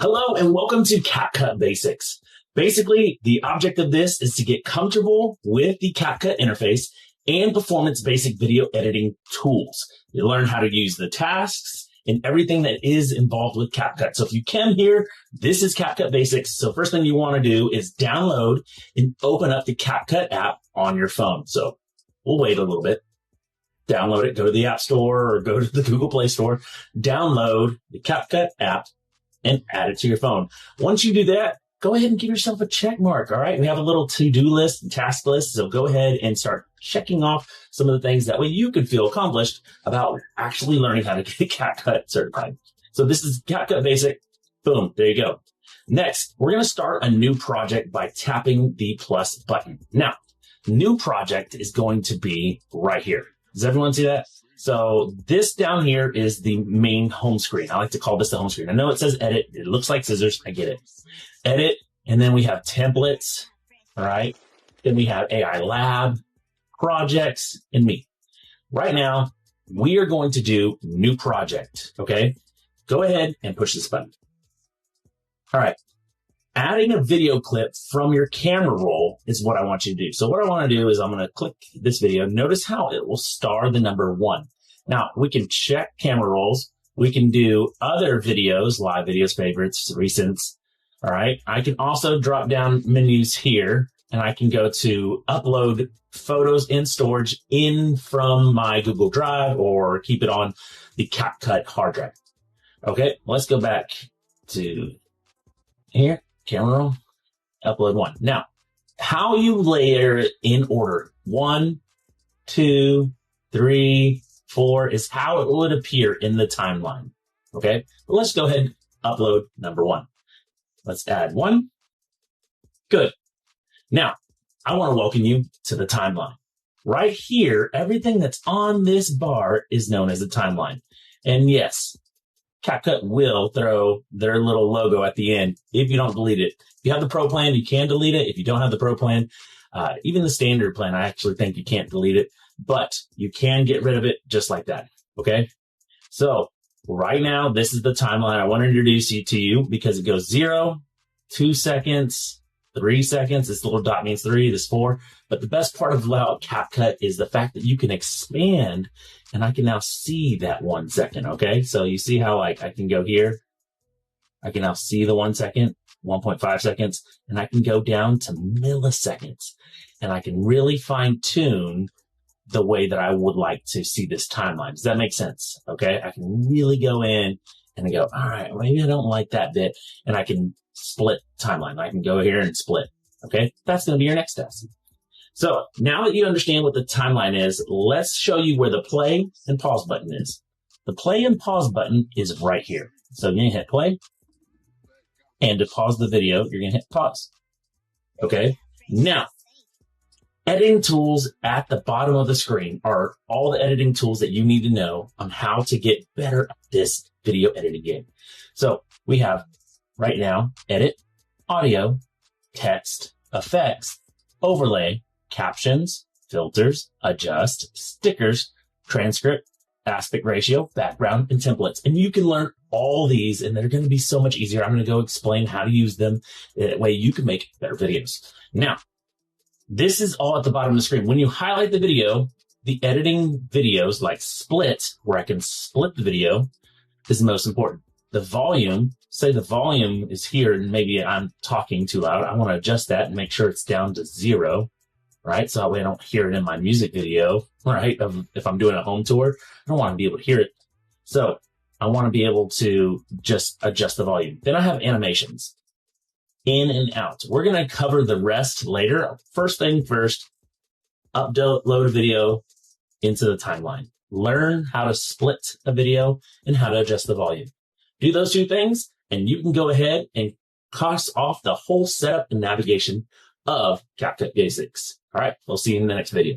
Hello and welcome to Capcut Basics. Basically, the object of this is to get comfortable with the Capcut interface and performance basic video editing tools. You learn how to use the tasks and everything that is involved with Capcut. So if you came here, this is Capcut Basics. So first thing you want to do is download and open up the Capcut app on your phone. So we'll wait a little bit. Download it, go to the App Store or go to the Google Play Store, download the Capcut app and add it to your phone. Once you do that, go ahead and give yourself a check mark. All right. We have a little to-do list and task list. So go ahead and start checking off some of the things that way you can feel accomplished about actually learning how to get Capcut certified. So this is Capcut Basic. Boom. There you go. Next, we're going to start a new project by tapping the plus button. Now, new project is going to be right here. Does everyone see that? So this down here is the main home screen. I like to call this the home screen. I know it says edit. It looks like scissors. I get it. Edit. And then we have templates. All right. Then we have AI lab, projects, and me. Right now, we are going to do new project. Okay. Go ahead and push this button. All right. Adding a video clip from your camera roll is what I want you to do. So what I want to do is I'm going to click this video. Notice how it will star the number 1. Now we can check camera rolls. We can do other videos, live videos, favorites, recents. All right. I can also drop down menus here and I can go to upload photos in storage in from my Google Drive or keep it on the Capcut hard drive. Okay. Let's go back to here. Camera roll, upload 1. Now, how you layer it in order, 1, 2, 3, 4 is how it would appear in the timeline. Okay, but let's go ahead and upload number 1. Let's add 1. Good. Now, I want to welcome you to the timeline. Right here, everything that's on this bar is known as a timeline. And yes, Capcut will throw their little logo at the end if you don't delete it. If you have the Pro plan, you can delete it. If you don't have the Pro plan, even the standard plan, I actually think you can't delete it, but you can get rid of it just like that. Okay. So right now, this is the timeline I want to introduce you to you because it goes 0, 2 seconds, 3 seconds. This little dot means 3, this 4. But the best part about CapCut is the fact that you can expand and I can now see that 1 second. Okay. So you see how like I can go here. I can now see the 1 second, 1.5 seconds, and I can go down to milliseconds and I can really fine tune the way that I would like to see this timeline. Does that make sense? Okay. I can really go in and I go, all right, maybe I don't like that bit. And I can split timeline. I can go here and split. Okay. That's going to be your next test. So now that you understand what the timeline is, let's show you where the play and pause button is. The play and pause button is right here. So you're going to hit play. And to pause the video, you're going to hit pause. Okay. Now, editing tools at the bottom of the screen are all the editing tools that you need to know on how to get better at this video editing game. So we have right now, edit, audio, text, effects, overlay, captions, filters, adjust, stickers, transcript, aspect ratio, background, and templates. And you can learn all these and they're going to be so much easier. I'm going to go explain how to use them. That way you can make better videos. Now, this is all at the bottom of the screen. When you highlight the video, the editing videos like split, where I can split the video, is the most important. The volume, say the volume is here and maybe I'm talking too loud. I want to adjust that and make sure it's down to 0. Right? So that way I don't hear it in my music video, right? If I'm doing a home tour, I don't want to be able to hear it. So I want to be able to just adjust the volume. Then I have animations, in and out. We're going to cover the rest later. First thing first, upload a video into the timeline. Learn how to split a video and how to adjust the volume. Do those 2 things and you can go ahead and cross off the whole setup and navigation of Capcut Basics. All right, we'll see you in the next video.